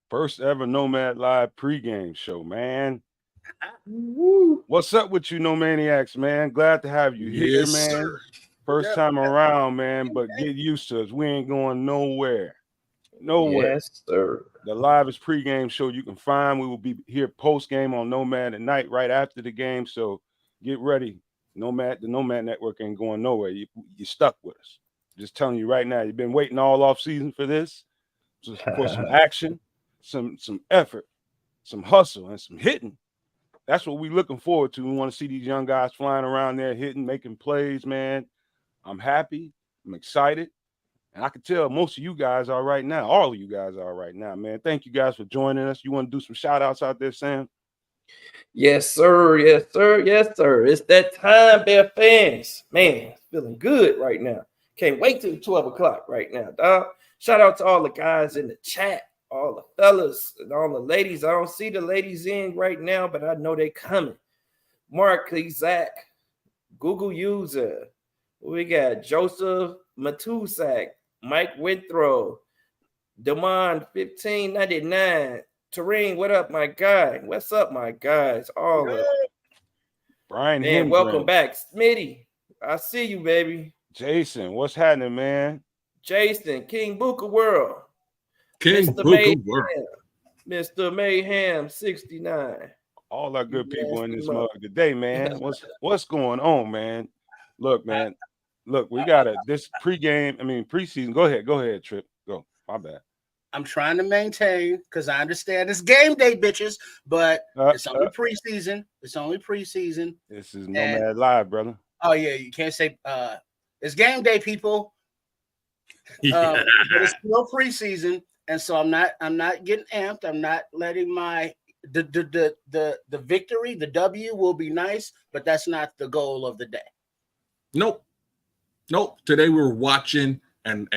First ever Nomad Live pregame show, man. Woo. What's up with you, No Maniacs, man? Glad to have you here, Yes, man. sir. First time around, man, but get used to us. We ain't going nowhere. Nowhere. Yes, sir. The livest pregame show you can find. We will be here post game on Nomad at night, right after the game. So get ready. The Nomad Network ain't going nowhere. You stuck with us. Just telling you right now, you've been waiting all off season for this, for some action, some effort, some hustle, and some hitting. That's what we're looking forward to. We want to see these young guys flying around there, hitting, making plays, man. I'm happy. I'm excited. And I can tell most of you guys are right now. All of you guys are right now, man. Thank you guys for joining us. You want to do some shout outs out there, Sam? Yes, sir. Yes, sir. Yes, sir. It's that time, Bear fans. Man, feeling good right now. Can't wait till 12 o'clock right now, dog. Shout out to all the guys in the chat, all the fellas and all the ladies. I don't see the ladies in right now, but I know they coming. Mark, Zach, Google user. We got Joseph Matusak, Mike Withrow, Demond 1599. Tareen, what up, my guy? What's up, my guys? All of Brian, man, welcome back, Smitty. I see you, baby. Jason, what's happening, man? Jason, King Booker World, King Mr. Booker Mayhem, World. Mr. Mayhem 69. All our good people in this Nasty mug today, man. What's going on, man? Look, man. Look, we got this preseason. Go ahead, Trip. Go. My bad. I'm trying to maintain because I understand it's game day, bitches, but it's only preseason. It's only preseason. This is Nomad Live, brother. Oh yeah, you can't say it's game day, people. Yeah. But it's still preseason, and so I'm not getting amped. I'm not letting my the victory, the W will be nice, but that's not the goal of the day. Nope. Today we were watching and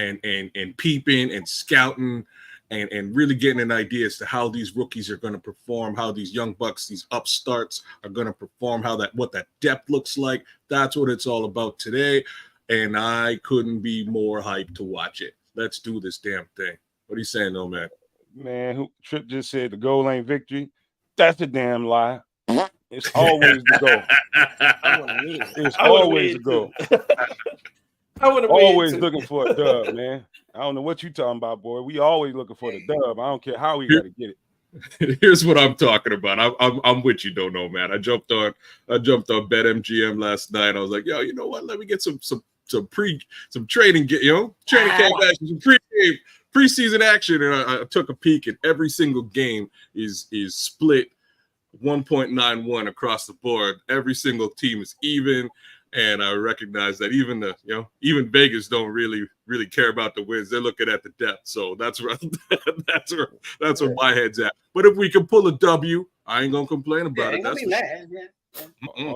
peeping and scouting and really getting an idea as to how these rookies are going to perform, how these young bucks, these upstarts are going to perform, what that depth looks like. That's what it's all about today. And I couldn't be more hyped to watch it. Let's do this damn thing. What are you saying, though, man? Man, Trip just said the goal ain't victory. That's a damn lie. It's always the goal. It's always the goal. Always looking for a dub, man. I don't know what you talking about, boy. We always looking for the dub. I don't care how we got to get it. Here's what I'm talking about. I'm with you, don't know, man. I jumped on BetMGM last night. I was like, yo, you know what? Let me get some training, training camp action, some preseason action, and I took a peek, and every single game is split 1.91 across the board. Every single team is even. And I recognize that even Vegas don't really care about the wins. They're looking at the depth. So that's where my head's at. But if we can pull a W, I ain't gonna complain about it. That's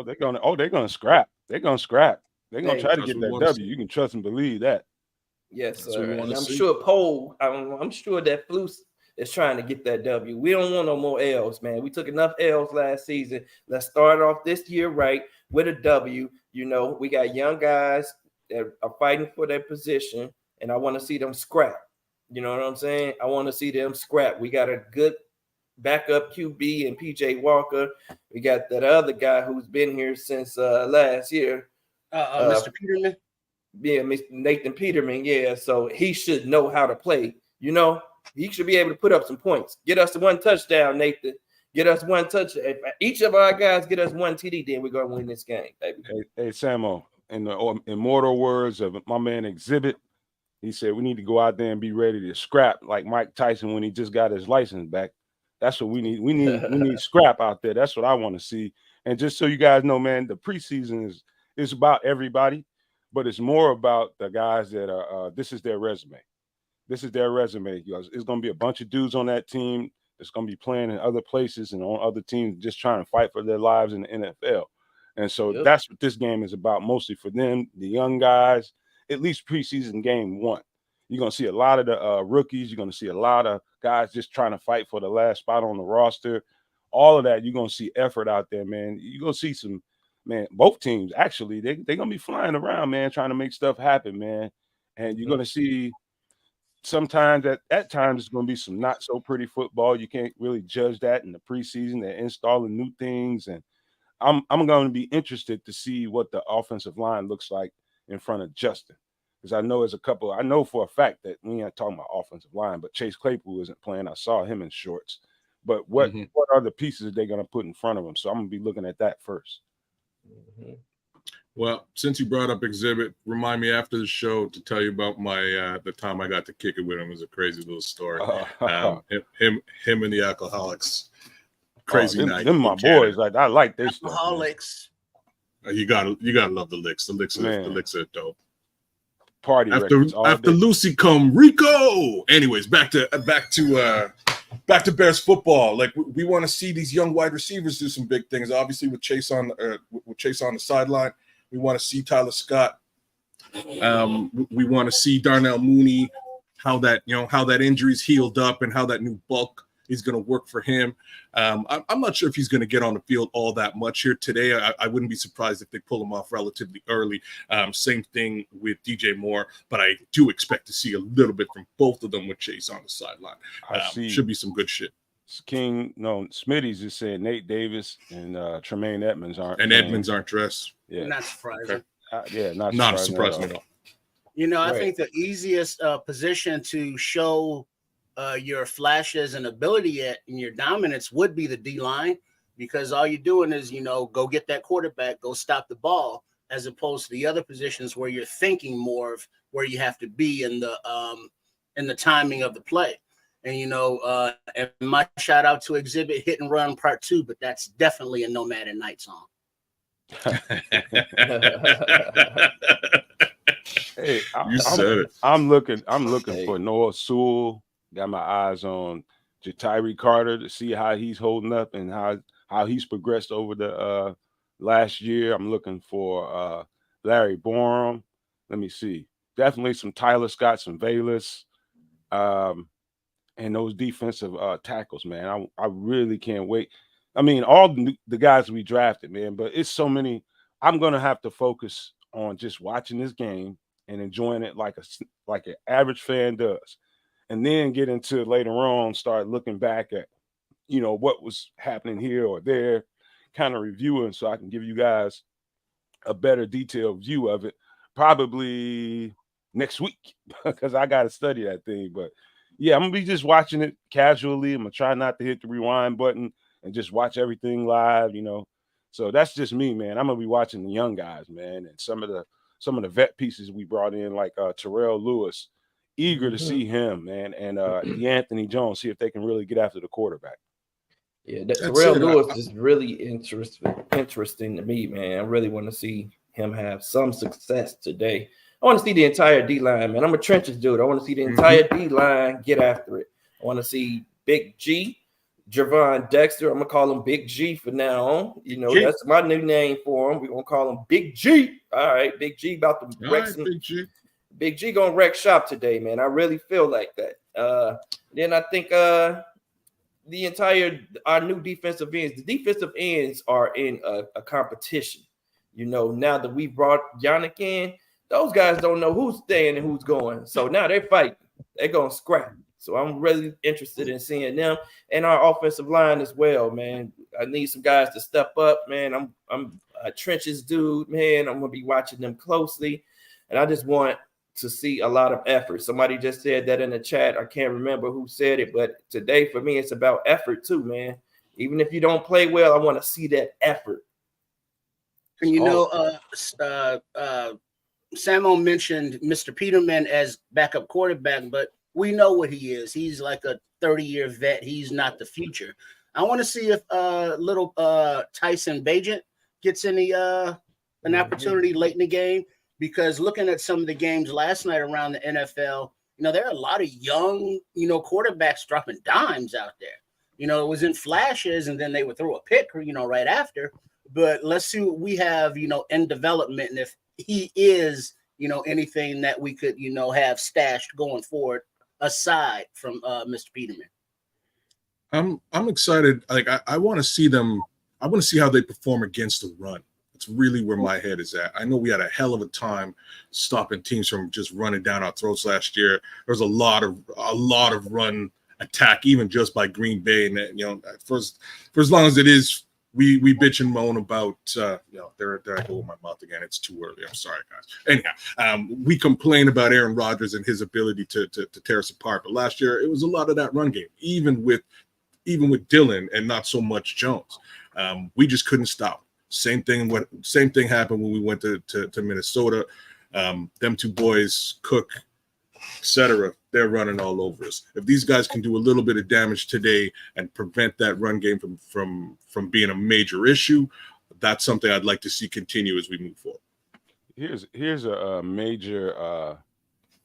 they're gonna scrap. They're gonna scrap. They're gonna try to get that W. You can trust and believe that. Yes, sir. And I'm sure that Flus is trying to get that W. We don't want no more L's, man. We took enough L's last season. Let's start off this year right with a W. We got young guys that are fighting for their position, and I want to see them scrap. You know what I'm saying? I want to see them scrap. We got a good backup QB and PJ Walker. We got that other guy who's been here since last year. Mr. Peterman? Yeah, Mr. Nathan Peterman. Yeah, so he should know how to play. He should be able to put up some points. Get us one touchdown, Nathan. Get us one touch. If each of our guys get us one TD, then we're going to win this game, baby. Hey, Samo, in the immortal words of my man Exhibit, he said we need to go out there and be ready to scrap like Mike Tyson when he just got his license back. That's what we need. We need scrap out there. That's what I want to see. And just so you guys know, man, the preseason is about everybody, but it's more about the guys that are this is their resume. This is their resume. It's going to be a bunch of dudes on that team that's going to be playing in other places and on other teams just trying to fight for their lives in the NFL. And so that's what this game is about, mostly for them, the young guys, at least preseason game one. You're going to see a lot of the rookies. You're going to see a lot of guys just trying to fight for the last spot on the roster. All of that, you're going to see effort out there, man. You're going to see some, man, both teams, actually, they're going to be flying around, man, trying to make stuff happen, man. And you're going to see sometimes at times it's going to be some not so pretty football. You can't really judge that in the preseason. They're installing new things, and I'm going to be interested to see what the offensive line looks like in front of Justin, because I know for a fact that we ain't talking about offensive line, but Chase Claypool isn't playing. I saw him in shorts, but what are the pieces they're going to put in front of him? So I'm going to be looking at that first. Mm-hmm. Well, since you brought up Exhibit, remind me after the show to tell you about my the time I got to kick it with him. It was a crazy little story. Him and the Alcoholics. Crazy night. Them my boys. Like I like this Alcoholics. You gotta love the licks. The licks are dope. Party after Lucy come Rico. Anyways, back to Bears football. Like we want to see these young wide receivers do some big things. Obviously, with Chase on the sideline, we want to see Tyler Scott. We want to see Darnell Mooney. How that injury's healed up and how that new bulk is going to work for him. I'm not sure if he's going to get on the field all that much here today. I wouldn't be surprised if they pull him off relatively early. Same thing with DJ Moore, but I do expect to see a little bit from both of them with Chase on the sideline. Should be some good shit. Smitty's just saying Nate Davis and Tremaine Edmonds aren't. And Edmonds aren't dressed. Yeah, not surprising. Not surprising at all. I think the easiest position to show your flashes and ability in your dominance would be the D-line, because all you're doing is, go get that quarterback, go stop the ball, as opposed to the other positions where you're thinking more of where you have to be in the timing of the play. And, and my shout out to Exhibit Hit and Run Part 2, but that's definitely a Nomad at Night song. Hey, said it. I'm looking for Noah Sewell. Got my eyes on Ja'Tyre Carter to see how he's holding up and how he's progressed over the last year. I'm looking for Larry Borum. Let me see. Definitely some Tyler Scott, some Valus, and those defensive tackles, man. I really can't wait. I mean, all the guys we drafted, man, but it's so many. I'm going to have to focus on just watching this game and enjoying it like an average fan does. And then get into later on, start looking back at, what was happening here or there, kind of reviewing so I can give you guys a better detailed view of it probably next week, because I got to study that thing. But yeah, I'm going to be just watching it casually. I'm going to try not to hit the rewind button and just watch everything live, So that's just me, man. I'm going to be watching the young guys, man, and some of the vet pieces we brought in, like Terrell Lewis. Eager to see him, man, and Anthony Jones, see if they can really get after the quarterback. Yeah, Terrell Lewis is really interesting to me, man. I really want to see him have some success today. I want to see the entire D-line, man. I'm a trenches dude. I want to see the entire D-line get after it. I want to see Big G, Javon Dexter. I'm going to call him Big G from now on. That's my new name for him. We're going to call him Big G. All right, Big G about to wreck some. Big G gonna wreck shop today, man. I really feel like that. Then I think our new defensive ends, the defensive ends are in a competition. Now that we brought Yannick in, those guys don't know who's staying and who's going. So now they're fighting. They're gonna scrap. So I'm really interested in seeing them and our offensive line as well, man. I need some guys to step up, man. I'm a trenches dude, man. I'm gonna be watching them closely, and I just want to see a lot of effort. Somebody just said that in the chat. I can't remember who said it, but today for me, it's about effort too, man. Even if you don't play well, I want to see that effort. And Samo mentioned Mr. Peterman as backup quarterback, but we know what he is. He's like a 30-year vet. He's not the future. I want to see if little Tyson Bagent gets any an opportunity late in the game. Because looking at some of the games last night around the NFL, there are a lot of young, quarterbacks dropping dimes out there. It was in flashes, and then they would throw a pick, right after. But let's see what we have, in development, and if he is, anything that we could, have stashed going forward aside from Mr. Peterman. I'm excited. Like I want to see them. I want to see how they perform against the run. That's really where my head is at. I know we had a hell of a time stopping teams from just running down our throats last year. There was a lot of run attack, even just by Green Bay. And for as long as it is, we bitch and moan about there I go with my mouth again. It's too early. I'm sorry, guys. Anyhow, we complain about Aaron Rodgers and his ability to tear us apart. But last year it was a lot of that run game, even with Dillon and not so much Jones. We just couldn't stop. Same thing happened when we went to Minnesota. Them two boys, Cook, etc., they're running all over us. If these guys can do a little bit of damage today and prevent that run game from being a major issue, that's something I'd like to see continue as we move forward. Here's a major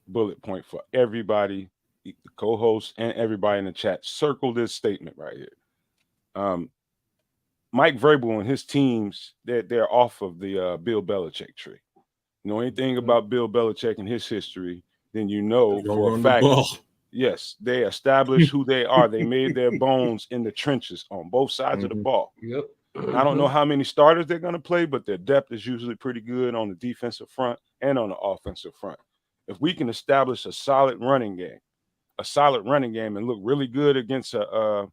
bullet point for everybody, the co-hosts and everybody in the chat. Circle this statement right here. Mike Vrabel and his teams, they're off of the Bill Belichick tree. You know anything about Bill Belichick and his history, then you know for a fact, yes, they established who they are. They made their bones in the trenches on both sides of the ball. Yep. I don't know how many starters they're going to play, but their depth is usually pretty good on the defensive front and on the offensive front. If we can establish a solid running game and look really good against a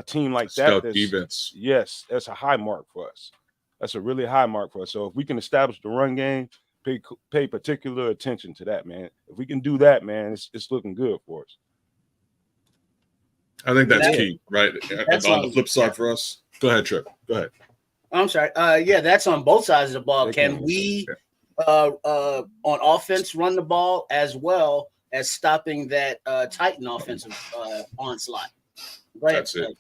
team like that, defense. Yes, that's a high mark for us. That's a really high mark for us. So if we can establish the run game, pay particular attention to that, man. If we can do that, man, it's looking good for us. I think that's key, right? That's on the flip side for us. Go ahead, Trip. Go ahead. I'm sorry. That's on both sides of the ball. Can we, on offense, run the ball as well as stopping that Titan offensive onslaught? That's it.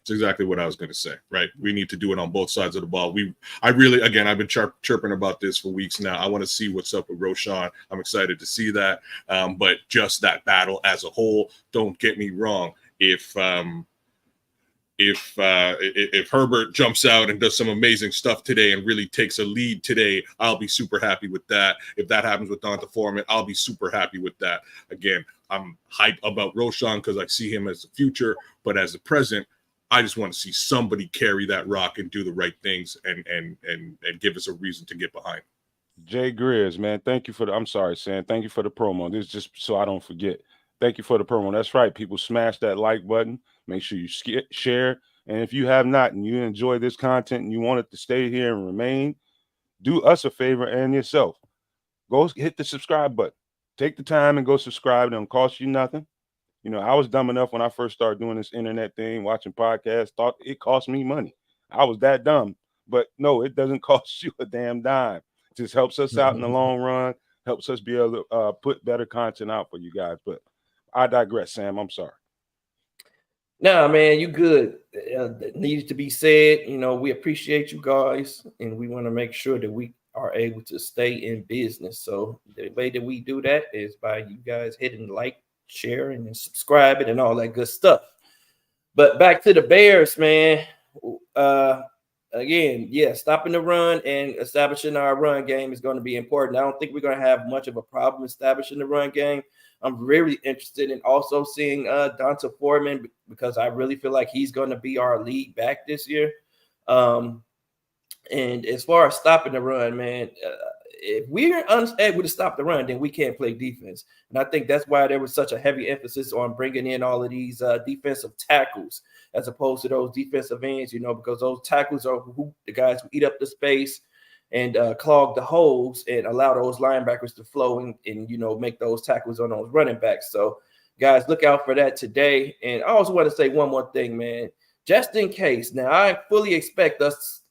It's exactly what I was going to say, right? We need to do it on both sides of the ball. I've been chirping about this for weeks now. I want to see what's up with Roshan. I'm excited to see that. But just that battle as a whole, don't get me wrong. If Herbert jumps out and does some amazing stuff today and really takes a lead today, I'll be super happy with that. If that happens with Donta Foreman, I'll be super happy with that. Again, I'm hyped about Roshan because I see him as the future, but as the present, I just want to see somebody carry that rock and do the right things and give us a reason to get behind. Jay Greers, man, thank you for the. I'm sorry, Sam. Thank you for the promo. This is just so I don't forget. Thank you for the promo. That's right, people. Smash that like button. Make sure you share. And if you have not and you enjoy this content and you want it to stay here and remain, do us a favor and yourself. Go hit the subscribe button. Take the time and go subscribe. It don't cost you nothing. You know, I was dumb enough when I first started doing this internet thing, watching podcasts, thought it cost me money. I was that dumb. But no, it doesn't cost you a damn dime. It just helps us out in the long run, helps us be able to put better content out for you guys. But I digress, Sam. I'm sorry. Nah, man, you good. That needed to be said. You know, we appreciate you guys, and we want to make sure that we are able to stay in business. So the way that we do that is by you guys hitting like, sharing, and subscribing, and all that good stuff. But back to the Bears, man. Again, stopping the run and establishing our run game is going to be important. I don't think we're going to have much of a problem establishing the run game. I'm really interested in also seeing Donta Foreman because I really feel like he's going to be our lead back this year. And as far as stopping the run, man, if we're unable to stop the run, then we can't play defense. And I think that's why there was such a heavy emphasis on bringing in all of these defensive tackles as opposed to those defensive ends, you know, because those tackles are the guys who eat up the space and clog the holes and allow those linebackers to flow and, you know, make those tackles on those running backs. So, guys, look out for that today. And I also want to say one more thing, man. Just in case, now I fully expect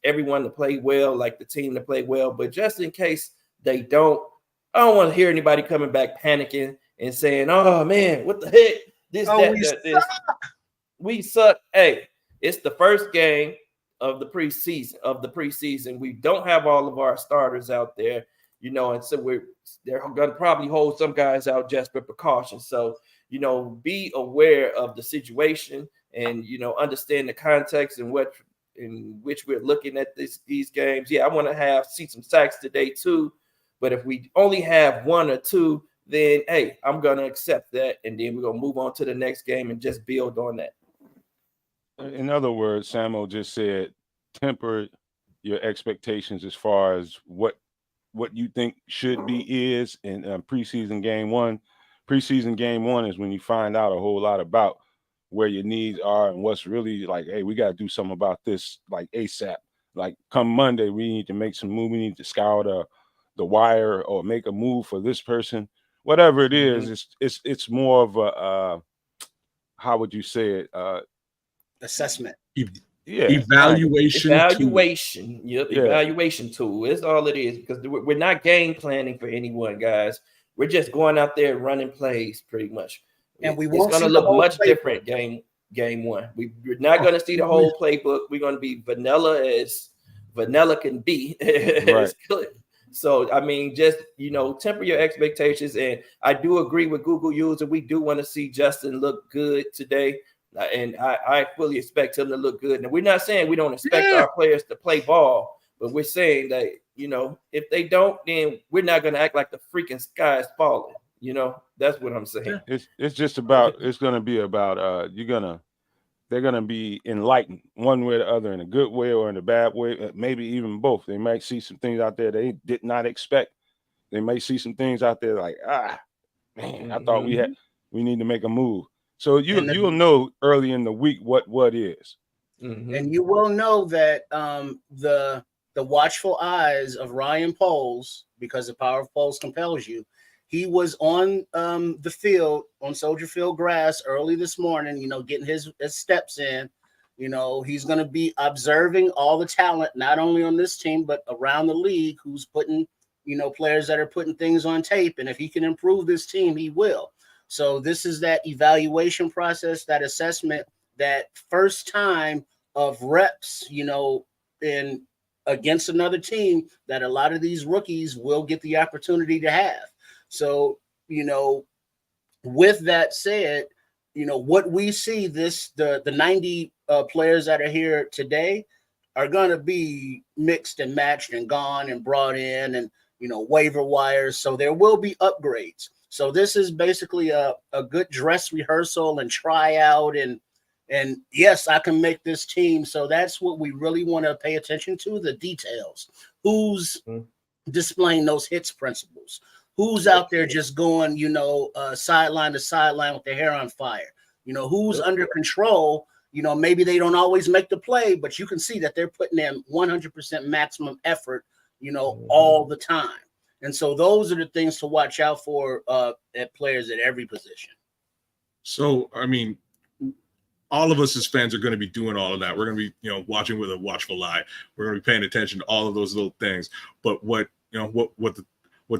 everyone to play well, like the team to play well, but just in case they don't, I don't want to hear anybody coming back panicking and saying, oh, man, what the heck? This. We suck. Hey, it's the first game of the preseason. We don't have all of our starters out there, you know, and so they're going to probably hold some guys out just for precaution. So, you know, be aware of the situation and, you know, understand the context in which we're looking at these games. Yeah, I want to see some sacks today too. But if we only have one or two, then, hey, I'm going to accept that. And then we're going to move on to the next game and just build on that. In other words, Samo just said temper your expectations as far as what you think should be is in preseason game one. Preseason game one is when you find out a whole lot about where your needs are and what's really like, hey, we got to do something about this like ASAP. Like come Monday, we need to make some move. We need to scour the wire or make a move for this person. Whatever it is, it's more of a how would you say it? Assessment. Yeah, Evaluation. Evaluation. Yep, Yeah. evaluation tool. That's all it is, because we're not game planning for anyone, guys. We're just going out there running plays pretty much. And it's going to look much different game one. We're not going to see the whole playbook. We're going to be vanilla as vanilla can be. Right. So, I mean, just, temper your expectations. And I do agree with Google user. We do want to see Justin look good today. And I fully expect him to look good. And we're not saying we don't expect our players to play ball, but we're saying that, if they don't, then we're not going to act like the freaking sky is falling. That's what I'm saying. It's just about, it's going to be about, they're going to be enlightened one way or the other, in a good way or in a bad way, maybe even both. They might see some things out there they did not expect. They may see some things out there like, man, I thought we need to make a move. So you'll know early in the week what is. And you will know that the watchful eyes of Ryan Poles, because the power of Poles compels you. He was on the field, on Soldier Field grass early this morning, getting his steps in. He's going to be observing all the talent, not only on this team, but around the league, who's putting, players that are putting things on tape. And if he can improve this team, he will. So this is that evaluation process, that assessment, that first time of reps, in against another team that a lot of these rookies will get the opportunity to have. So, with that said, what we see the 90 players that are here today are going to be mixed and matched and gone and brought in and, waiver wires. So there will be upgrades. So this is basically a good dress rehearsal and tryout and yes, I can make this team. So that's what we really want to pay attention to, the details. Who's displaying those hits principles? Who's out there just going, sideline to sideline with their hair on fire? Who's under control? Maybe they don't always make the play, but you can see that they're putting in 100% maximum effort, all the time. And so those are the things to watch out for at players at every position. So, I mean, all of us as fans are going to be doing all of that. We're going to be, watching with a watchful eye. We're going to be paying attention to all of those little things. But what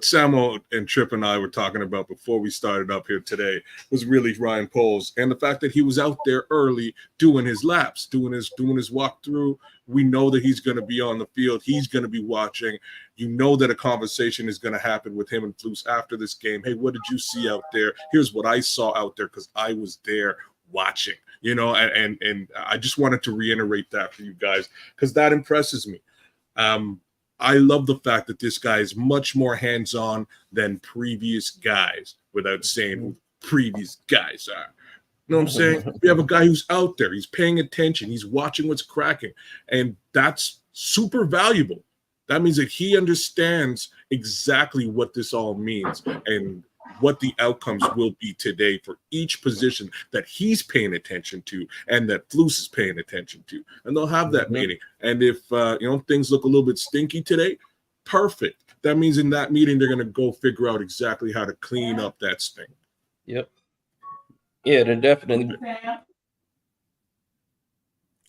Samuel and Tripp and I were talking about before we started up here today was really Ryan Poles and the fact that he was out there early doing his laps, doing his walkthrough. We know that he's going to be on the field. He's going to be watching. That a conversation is going to happen with him and Flus after this game. Hey, what did you see out there? Here's what I saw out there because I was there watching, and I just wanted to reiterate that for you guys because that impresses me. I love the fact that this guy is much more hands-on than previous guys, without saying who previous guys are. You know what I'm saying? We have a guy who's out there. He's paying attention. He's watching what's cracking. And that's super valuable. That means that he understands exactly what this all means and what the outcomes will be today for each position that he's paying attention to and that Flus is paying attention to. And they'll have that meeting. And if, things look a little bit stinky today, perfect. That means in that meeting, they're going to go figure out exactly how to clean up that stink. Yep. Yeah, they're definitely.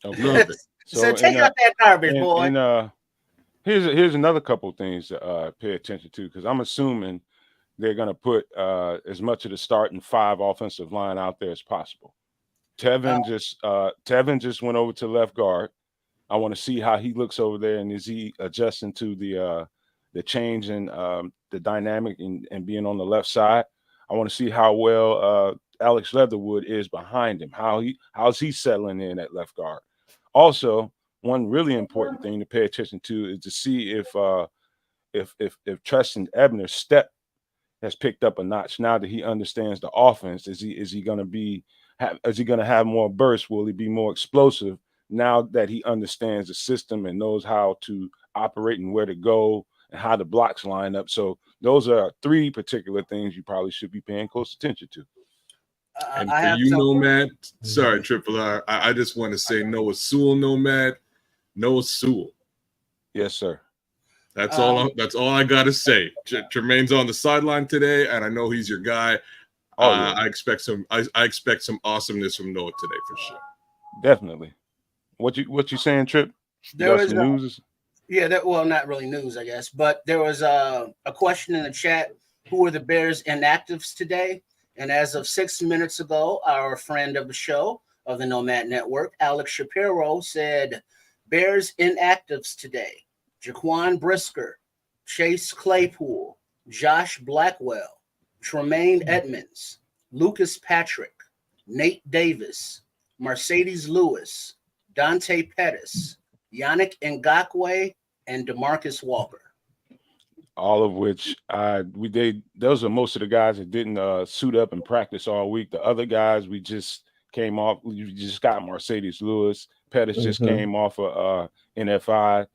Okay. So take out that garbage, boy. And here's another couple things to pay attention to, because I'm assuming they're going to put as much of the starting 5 offensive line out there as possible. Tevin just went over to left guard. I want to see how he looks over there, and is he adjusting to the change in the dynamic and being on the left side. I want to see how well Alex Leatherwood is behind him. How's he settling in at left guard? Also, one really important thing to pay attention to is to see if Treston Ebner's step has picked up a notch now that he understands the offense. Is he going to have more burst? Will he be more explosive now that he understands the system and knows how to operate and where to go and how the blocks line up. So those are 3 particular things you probably should be paying close attention to. And for you, Nomad, sorry, Triple R, I just want to say Noah Sewell, Nomad, Noah Sewell. Yes, sir. That's all. That's all I gotta say. Tremaine's on the sideline today, and I know he's your guy. Yeah. I expect some. I expect some awesomeness from Noah today for sure. Definitely. What you saying, Trip? There was news. Well, not really news, I guess, but there was a question in the chat. Who are the Bears inactives today? And as of 6 minutes ago, our friend of the show of the Nomad Network, Alex Shapiro, said Bears inactives today: Jaquan Brisker, Chase Claypool, Josh Blackwell, Tremaine Edmonds, Lucas Patrick, Nate Davis, Mercedes Lewis, Dante Pettis, Yannick Ngakoue, and DeMarcus Walker. All of which those are most of the guys that didn't suit up and practice all week. The other guys we just came off. We just got Mercedes Lewis. Pettis just came off of NFI.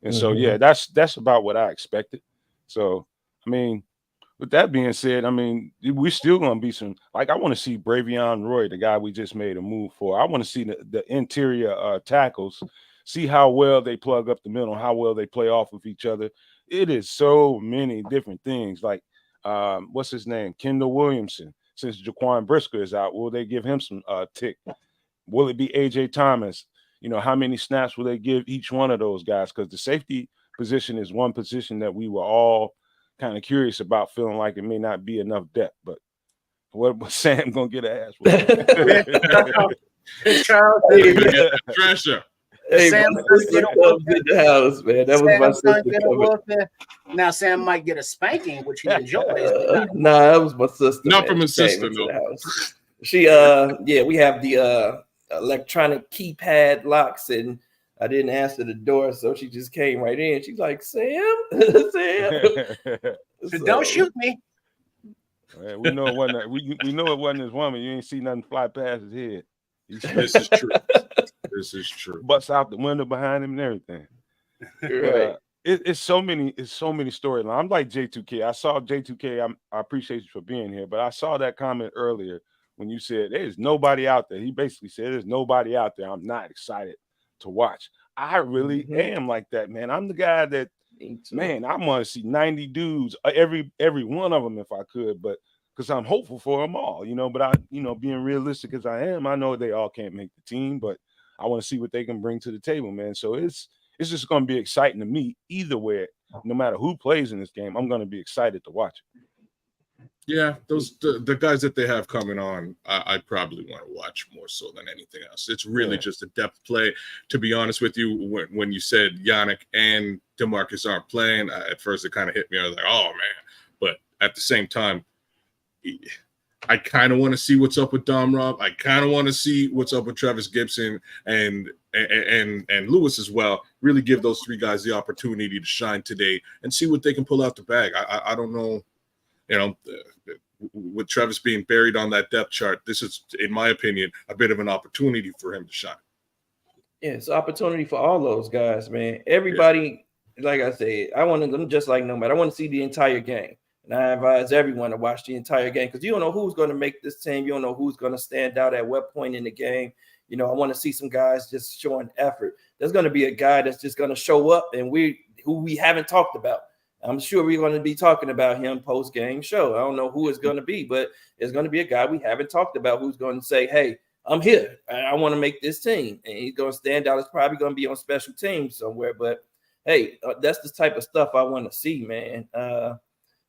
And so, yeah, that's about what I expected. So, I mean, with that being said, I mean, we're still going to be some – like I want to see Bravion Roy, the guy we just made a move for. I want to see the interior tackles, see how well they plug up the middle, how well they play off of each other. It is so many different things. Like, what's his name? Kendall Williamson. Since Jaquan Brisker is out, will they give him some tick? Will it be A.J. Thomas? You know, how many snaps will they give each one of those guys? Because the safety position is one position that we were all kind of curious about, feeling like it may not be enough depth. But what was Sam gonna get an ass with? Charles, Treasure. Hey, Sam my sister comes in the house, man. That was my sister coming. Now Sam might get a spanking, which he enjoys. Nah, that was my sister. Not man. from his She came sister, into no. the house. She we have the electronic keypad locks, and I didn't answer the door, so she just came right in. She's like, Sam. So don't shoot me. Man, we know it wasn't we know it wasn't his woman. You ain't see nothing fly past his head. This is true. This is true. Butts out the window behind him and everything. Right. It's so many storylines. I'm like J2K. I saw J2K. I appreciate you for being here, but I saw that comment earlier when you said there's nobody out there. He basically said there's nobody out there I'm not excited to watch. I really am like that, man. I'm the guy that, man, I want to see 90 dudes, every one of them if I could, but because I'm hopeful for them all, you know. But I, you know, being realistic as I am, I know they all can't make the team, but I want to see what they can bring to the table, man. So it's just going to be exciting to me either way. No matter who plays in this game, I'm going to be excited to watch it. Yeah, the guys that they have coming on, I probably want to watch more so than anything else. It's really just a depth play. To be honest with you, when you said Yannick and DeMarcus aren't playing, at first it kind of hit me. I was like, oh man! But at the same time, I kind of want to see what's up with Dom Rob. I kind of want to see what's up with Travis Gibson and Lewis as well. Really give those 3 guys the opportunity to shine today and see what they can pull out the bag. I don't know. You know, with Travis being buried on that depth chart, this is, in my opinion, a bit of an opportunity for him to shine. Yeah, it's an opportunity for all those guys, man. Everybody, like I said, I want them just like Nomad. I want to see the entire game. And I advise everyone to watch the entire game because you don't know who's going to make this team. You don't know who's going to stand out at what point in the game. You know, I want to see some guys just showing effort. There's going to be a guy that's just going to show up and who we haven't talked about. I'm sure we're going to be talking about him post-game show. I don't know who it's going to be, but it's going to be a guy we haven't talked about who's going to say, hey, I'm here. I want to make this team. And he's going to stand out. It's probably going to be on special teams somewhere. But, hey, that's the type of stuff I want to see, man.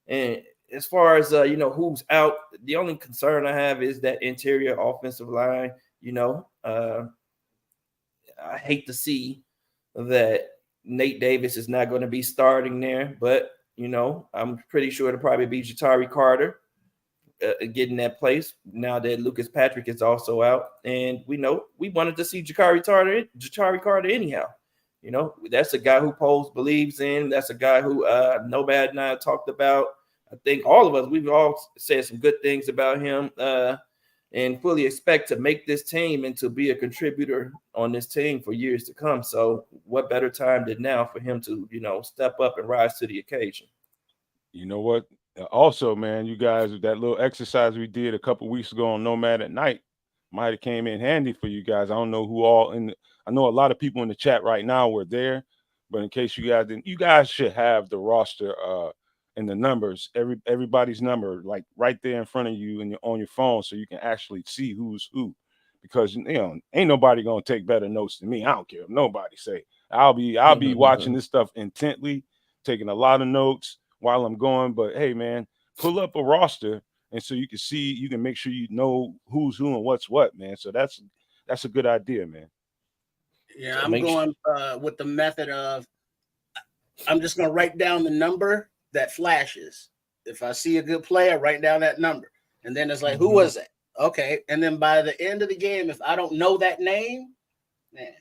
And as far as, you know, who's out, the only concern I have is that interior offensive line. You know, I hate to see that Nate Davis is not going to be starting there, but, you know, I'm pretty sure it'll probably be Ja'Tari Carter getting that place now that Lucas Patrick is also out. And we know we wanted to see Ja'Tari Carter anyhow. You know, that's a guy who Poles believes in. That's a guy who Nomad and I talked about. I think all of us, we've all said some good things about him. and fully expect to make this team and to be a contributor on this team for years to come. So what better time than now for him to, step up and rise to the occasion. You know what? Also, man, you guys, that little exercise we did a couple weeks ago on Nomad at Night might have came in handy for you guys. I don't know who all I know a lot of people in the chat right now were there, but in case you guys didn't, you guys should have the roster and the numbers, everybody's number, like right there in front of you and on your phone, so you can actually see who's who. Because ain't nobody gonna take better notes than me. I don't care if nobody say. I'll be watching this stuff intently, taking a lot of notes while I'm going. But hey, man, pull up a roster, and so you can make sure you know who's who and what's what, man. So that's a good idea, man. Yeah, so I'm going with the method of I'm just gonna write down the number that flashes. If I see a good player, write down that number, and then it's like, who was it? Okay, and then by the end of the game, if I don't know that name, man.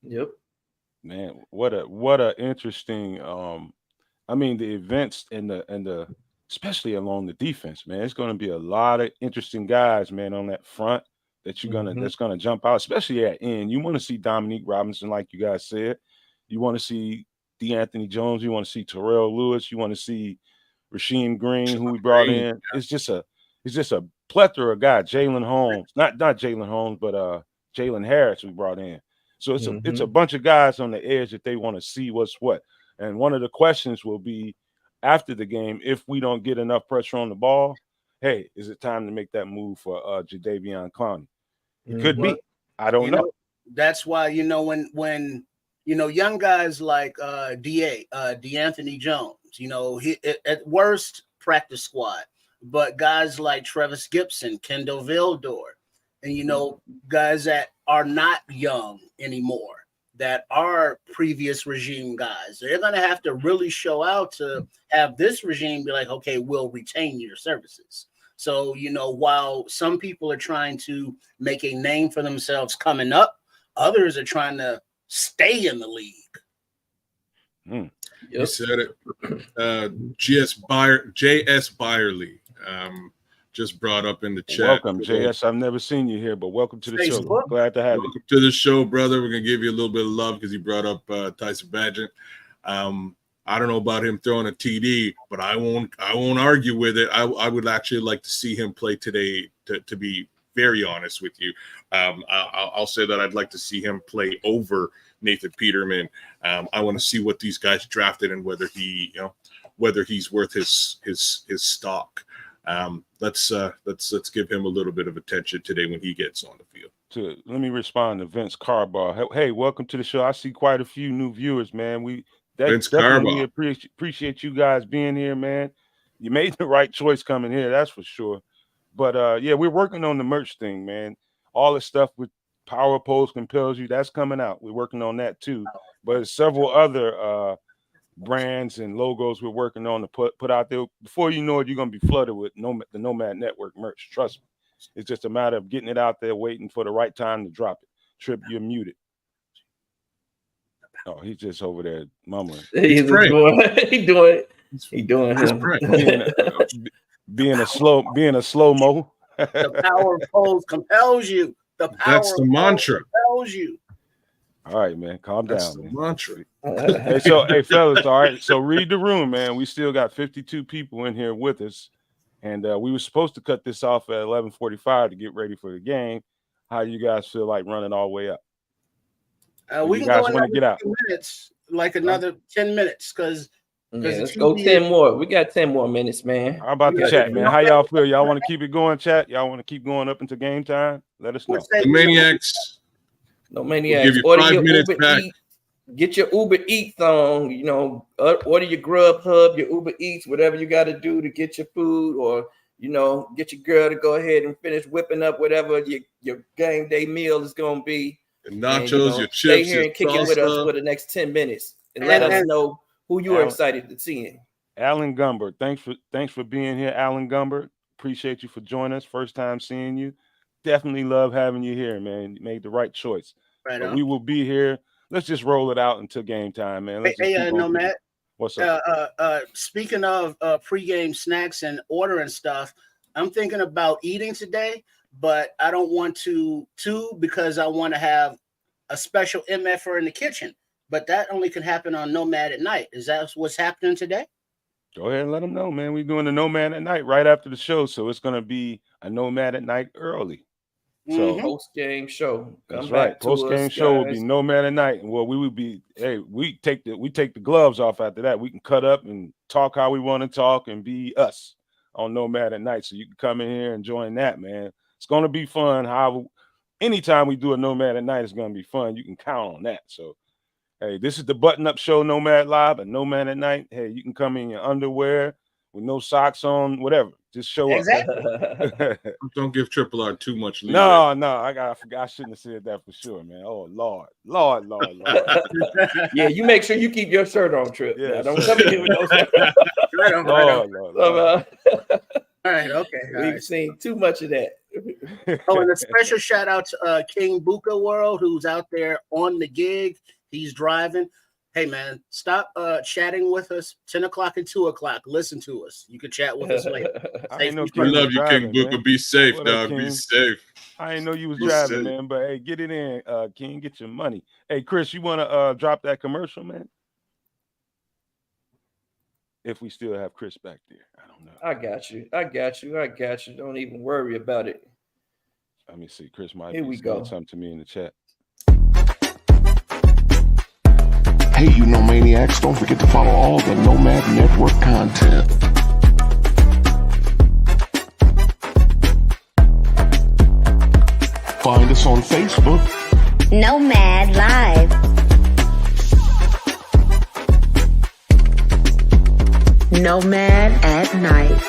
Yep. Man, what a interesting. I mean, the events and the especially along the defense, man. It's going to be a lot of interesting guys, man, on that front that that's gonna jump out, especially at end. You want to see Dominique Robinson, like you guys said. You want to see DeAnthony Jones. You want to see Terrell Lewis. You want to see Rasheem Green, who we brought in. It's just a plethora of guys. Jalen Holmes, not Jalen Holmes, but Jalen Harris we brought in. So it's a bunch of guys on the edge that they want to see what's what. And one of the questions will be after the game, if we don't get enough pressure on the ball, hey, is it time to make that move for Jadeveon Clowney? It could be. I don't know. That's why when young guys like DeAnthony Jones, he at worst practice squad, but guys like Travis Gibson, Kendall Vildor, and guys that are not young anymore, that are previous regime guys, they're going to have to really show out to have this regime be like, okay, we'll retain your services. So, while some people are trying to make a name for themselves coming up, others are trying to stay in the league. Yep. You said it. J.S. Byerly just brought up in the chat. Welcome, JS. I've never seen you here, but welcome to the show. Glad to have you. Welcome to the show, brother. We're going to give you a little bit of love because you brought up Tyson Bagent. I don't know about him throwing a TD, but I won't argue with it. I would actually like to see him play today, to be very honest with you. I'll say that I'd like to see him play over Nathan Peterman. I want to see what these guys drafted and whether he's worth his stock. Let's give him a little bit of attention today when he gets on the field. Let me respond to Vince Carbar. Hey, welcome to the show. I see quite a few new viewers, man. Vince Definitely appreciate you guys being here, man. You made the right choice coming here, that's for sure. But yeah, we're working on the merch thing, man. All the stuff with Power Pose Compels You, that's coming out. We're working on that too. But there's several other brands and logos we're working on to put out there. Before you know it, you're gonna be flooded with the Nomad Network merch. Trust me. It's just a matter of getting it out there, waiting for the right time to drop it. Trip, you're muted. Oh, he's just over there mumbling. He's doing being a slow mo. The power of pose compels you. That's the mantra. Compels you. All right, man. Calm That's down, the mantra. Hey, fellas. All right. So read the room, man. We still got 52 people in here with us, and we were supposed to cut this off at 11:45 to get ready for the game. How you guys feel like running all the way up? We can go another get out. Minutes, like another 10 minutes, because let's go 10 more. We got 10 more minutes, man. How about the chat, man? How y'all feel? Y'all want to keep it going, chat? Y'all want to keep going up into game time? Let us know. The Maniacs. No Maniacs. We'll give you 5 minutes back. Get your Uber Eats on. Order your Grubhub, your Uber Eats, whatever you got to do to get your food, or get your girl to go ahead and finish whipping up whatever your game day meal is gonna be. And nachos, your chips, stay here and kick it with us for the next 10 minutes and let us know who you are excited to see. Alan Gumbert, thanks for being here, Alan Gumbert. Appreciate you for joining us. First time seeing you. Definitely love having you here, man. You made the right choice. Right on. We will be here. Let's just roll it out until game time, man. Nomad. What's up? Speaking of pregame snacks and ordering stuff, I'm thinking about eating today, but I don't want to because I want to have a special MFR in the kitchen. But that only can happen on Nomad at night. Is that what's happening today? Go ahead and let them know, man. We're doing the Nomad at night right after the show, so it's gonna be a Nomad at night early. So Post game show. that's Come right. back to Post game us, show will be guys. Nomad at night. Well, we would be. Hey, we take the gloves off after that. We can cut up and talk how we want to talk and be us on Nomad at night. So you can come in here and join that, man. It's gonna be fun. Anytime we do a Nomad at night, it's gonna be fun. You can count on that. So. Hey, this is the button-up show, Nomad Live and Nomad at Night. Hey, you can come in your underwear with no socks on, whatever. Just show up. Don't give Triple R too much leeway. No, I forgot. I shouldn't have said that for sure, man. Oh, Lord. Yeah, you make sure you keep your shirt on, Trip. Yeah, Don't come in here with no shirt. Right on. Lord. All right, okay. We've seen too much of that. Oh, and a special shout out to King Buka World, who's out there on the gig. He's driving. Hey, man, stop chatting with us 10 o'clock and 2 o'clock. Listen to us. You can chat with us later. I ain't know We love you, King Buka. Man. Be safe, What up, dog. Be King? safe. I ain't know you was Be driving, safe. man. But, hey, get it in, King. Get your money. Hey, Chris, you want to drop that commercial, man? If we still have Chris back there. I don't know. I got you. Don't even worry about it. Let me see. Chris might Here be we saying go. something to me in the chat. Hey, you Nomaniacs, don't forget to follow all the Nomad Network content. Find us on Facebook, Nomad Live. Nomad at Night.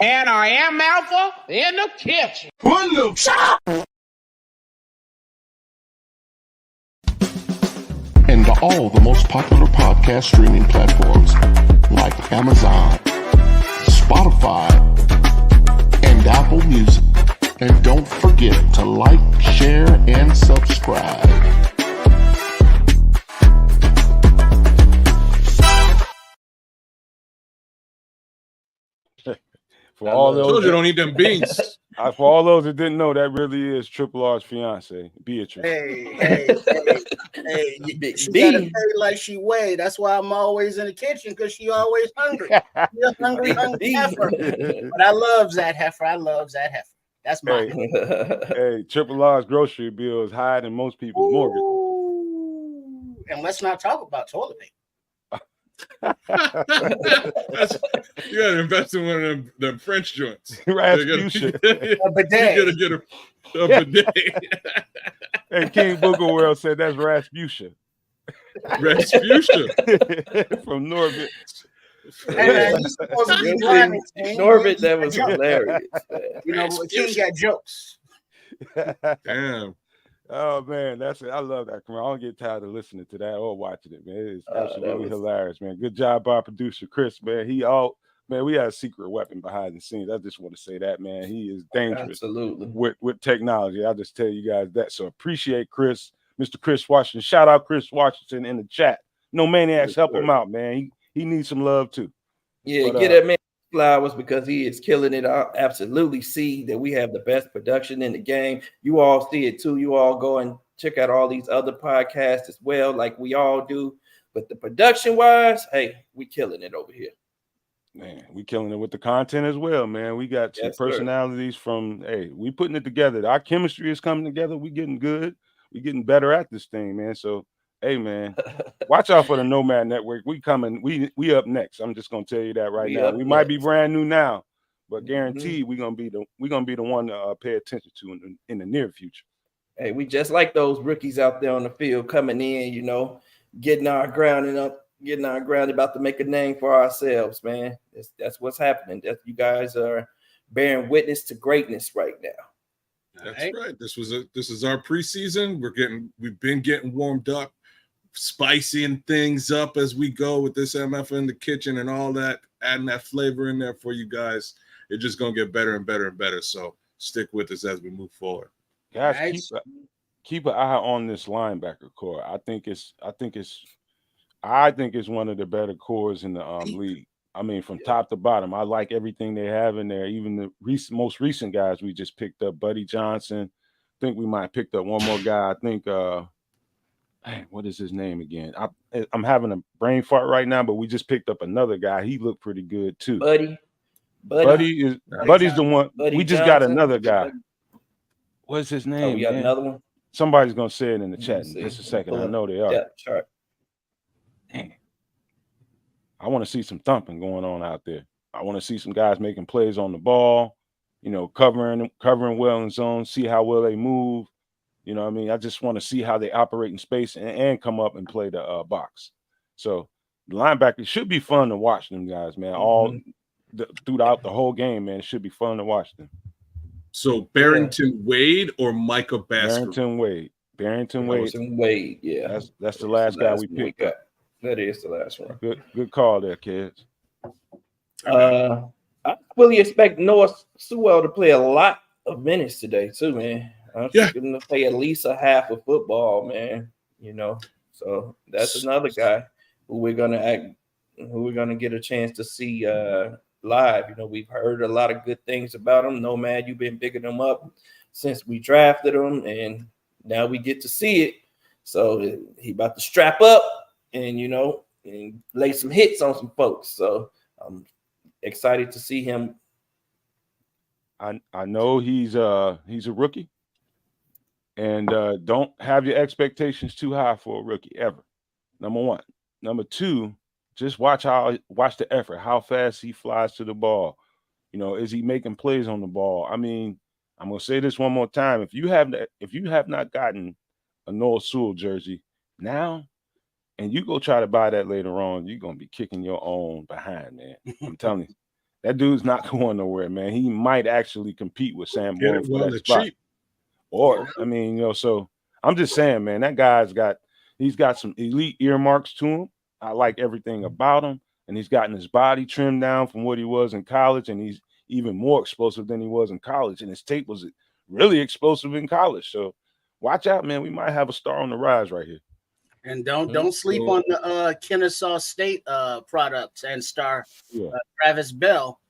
And I am Alpha in the kitchen. and all the most popular podcast streaming platforms like Amazon, Spotify, and Apple Music. And don't forget to like, share, and subscribe. For all I those, told you don't eat them beans. for all those that didn't know, that really is Triple R's fiance, Beatrice. Hey, she gotta pay like she weighed. That's why I'm always in the kitchen, because she always hungry. She's a hungry heifer. But I love that heifer. That's my Hey, Triple R's grocery bill is higher than most people's mortgage. And let's not talk about toilet paper. You gotta invest in one of them French joints. Rasputia. A bidet. You gotta get a bidet. And King Booker World said that's Rasputia. Rasputia. From Norbit. Hey, man, you supposed to be driving, King. Norbit, that was hilarious. You know, King got jokes. Damn. Oh man, that's it. I love that. I don't get tired of listening to that or watching it, man. It's absolutely hilarious, man. Good job by producer Chris, man. We had a secret weapon behind the scenes. I just want to say that, man. He is dangerous. Absolutely. With technology. I'll just tell you guys that. So appreciate Chris, Mr. Chris Washington. Shout out Chris Washington in the chat. No maniacs, help him out, man. He needs some love too. Yeah, get that man flowers because he is killing it. I absolutely see that we have the best production in the game. You all see it too. You all go and check out all these other podcasts as well, like we all do. But the production wise, hey, we killing it over here. Man, we killing it with the content as well, man. We got some personalities we putting it together. Our chemistry is coming together. We getting good. We getting better at this thing, man. So, hey, man, watch out for the Nomad Network. We coming. We up next. I'm just gonna tell you that right now. We might be brand new now, but guaranteed we're gonna be the one to pay attention to in the near future. Hey, we just like those rookies out there on the field coming in, getting our grounding up. Getting our ground, about to make a name for ourselves, man. That's what's happening. You guys are bearing witness to greatness right now. That's right. This is our preseason. We've been getting warmed up, spicing things up as we go with this MF in the kitchen and all that, adding that flavor in there for you guys. It's just gonna get better and better and better. So stick with us as we move forward. Guys, keep an eye on this linebacker core. I think it's I think it's one of the better cores in the league. I mean, from top to bottom, I like everything they have in there. Even the most recent guys we just picked up, Buddy Johnson. I think we might have picked up one more guy. I think, what is his name again? I'm having a brain fart right now, but we just picked up another guy. He looked pretty good too. Buddy's the one. Buddy We just Johnson. got another guy. What's his name? Oh, we got man? another one. Somebody's gonna say it in the chat in see. just a second. Pull I up. know they are. Yeah, sure. Dang. I want to see some thumping going on out there. I want to see some guys making plays on the ball, you know, covering well in zone, see how well they move. You know what I mean? I just want to see how they operate in space and come up and play the box. So the linebackers should be fun to watch them guys, man. Throughout the whole game, man. It should be fun to watch them. So Barrington Wade or Micah Baskerville? Barrington Wade. Yeah. That's the last guy we picked up. That is the last one. Good call there, kids. I fully expect Noah Sewell to play a lot of minutes today, too, man. I'm expecting him to play at least a half of football, man. You know, so that's another guy who we're gonna get a chance to see live. You know, we've heard a lot of good things about him. Nomad, you've been picking him up since we drafted him, and now we get to see it. So he about to strap up and, you know, and lay some hits on some folks. So I'm excited to see him. I know he's a rookie, and don't have your expectations too high for a rookie ever. Number one. Number two, just watch the effort, how fast he flies to the ball. You know, is he making plays on the ball? I mean, I'm gonna say this one more time. If you have not gotten a Noah Sewell jersey now, and you go try to buy that later on, you're gonna be kicking your own behind, man. I'm telling you, that dude's not going nowhere, man. He might actually compete with Sam Bourne for that spot. Or, I mean, you know, so I'm just saying, man, that guy's got some elite earmarks to him. I like everything about him, and he's gotten his body trimmed down from what he was in college, and he's even more explosive than he was in college, and his tape was really explosive in college. So watch out, man. We might have a star on the rise right here. And don't sleep on the Kennesaw State products and star Travis Bell.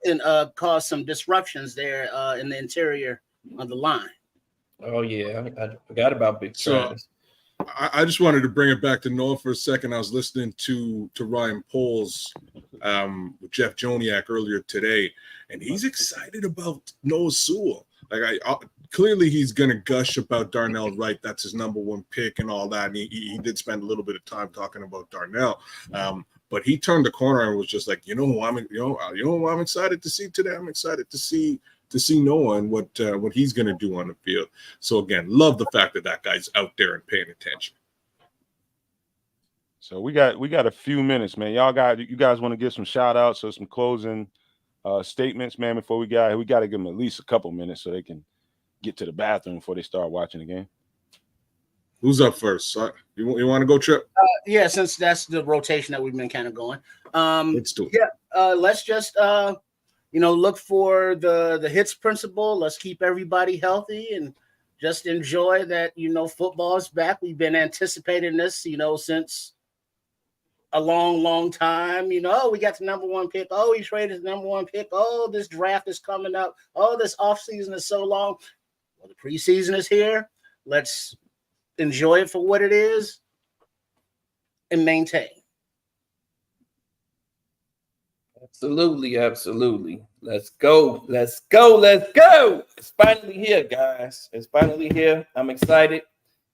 And cause some disruptions there in the interior of the line. Oh yeah, I forgot about Big Travis. I just wanted to bring it back to Noah for a second. I was listening to Ryan Poles with Jeff Joniak earlier today, and he's excited about Noah Sewell. Like clearly he's gonna gush about Darnell Wright. That's his number one pick and all that. And he did spend a little bit of time talking about Darnell. But he turned the corner and was just like, you know who I'm excited to see today. I'm excited to see Noah and what he's gonna do on the field. So again, love the fact that guy's out there and paying attention. So we got a few minutes, man. You guys want to give some shout outs or some closing statements, man, before we got to give them at least a couple minutes so they can get to the bathroom before they start watching the game. Who's up first? You want to go, Trip? Yeah, since that's the rotation that we've been kind of going. Let's do it. Yeah, let's just look for the hits principle. Let's keep everybody healthy and just enjoy that, football is back. We've been anticipating this, since a long time. We got the number one pick. Oh, he traded the number one pick. Oh, this draft is coming up. Oh, this offseason is so long. Well, the preseason is here. Let's enjoy it for what it is and maintain. Absolutely. Let's go. It's finally here, guys. It's finally here. I'm excited.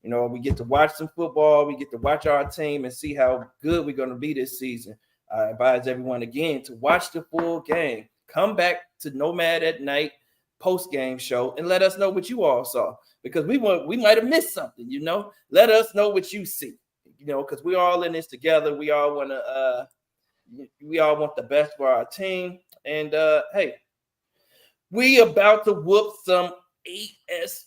We get to watch some football. We get to watch our team and see how good we're going to be this season. I advise everyone again to watch the full game. Come back to Nomad at Night post-game show and let us know what you all saw, because we might have missed something. Let us know what you see. Because we're all in this together. We all want the best for our team. And hey, we about to whoop some ASS.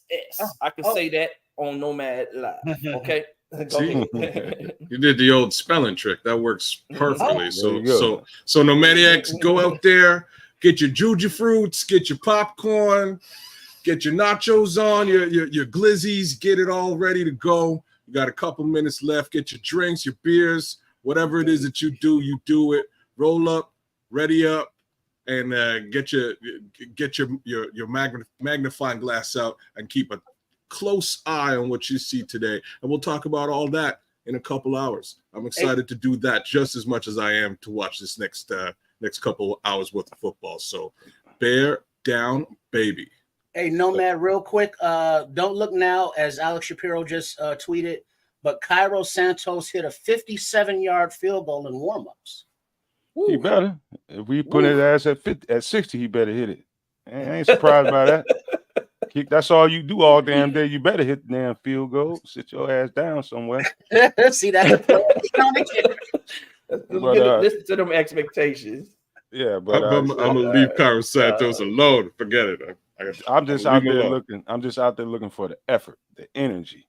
I can say that on Nomad Live. Okay. You did the old spelling trick. That works perfectly. So Nomadiacs, go out there, get your Juju fruits, get your popcorn, get your nachos on, your glizzies, get it all ready to go. You got a couple minutes left. Get your drinks, your beers, whatever it is that you do it. Roll up, ready up, and get your magnifying glass out and keep a close eye on what you see today. And we'll talk about all that in a couple hours. I'm excited to do that just as much as I am to watch this next couple hours worth of football. So bear down, baby. Hey, Nomad, real quick. Don't look now, as Alex Shapiro just tweeted, but Cairo Santos hit a 57-yard field goal in warmups. He better. If we put his ass at 60, he better hit it. I ain't surprised by that. That's all you do all damn day. You better hit the damn field goal. Sit your ass down somewhere. See, that's listen to them expectations. Yeah, but I'm gonna leave Cairo Santos alone. Forget it. I'm just out there looking. I'm just out there looking for the effort, the energy,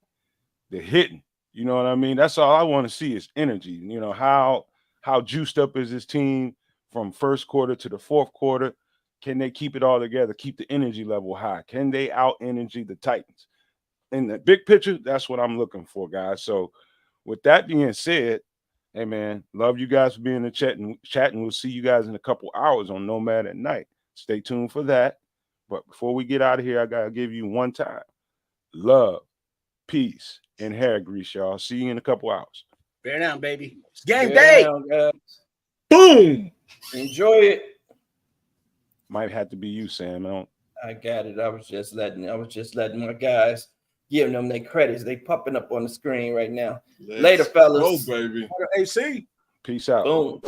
the hitting. You know what I mean? That's all I want to see is energy. You know, how juiced up is this team from first quarter to the fourth quarter? Can they keep it all together? Keep the energy level high? Can they out energy the Titans? In the big picture, that's what I'm looking for, guys. So with that being said, hey man, love you guys for being in the chat and we'll see you guys in a couple hours on Nomad at Night. Stay tuned for that. But before we get out of here, I gotta give you one time. Love, peace, and hair grease, y'all. See you in a couple hours. Bear down, baby. It's game day. Boom. Enjoy it. Might have to be you, Sam. I got it. I was just letting my guys giving them their credits. They popping up on the screen right now. Later, fellas. Oh, baby. AC. Peace out. Boom.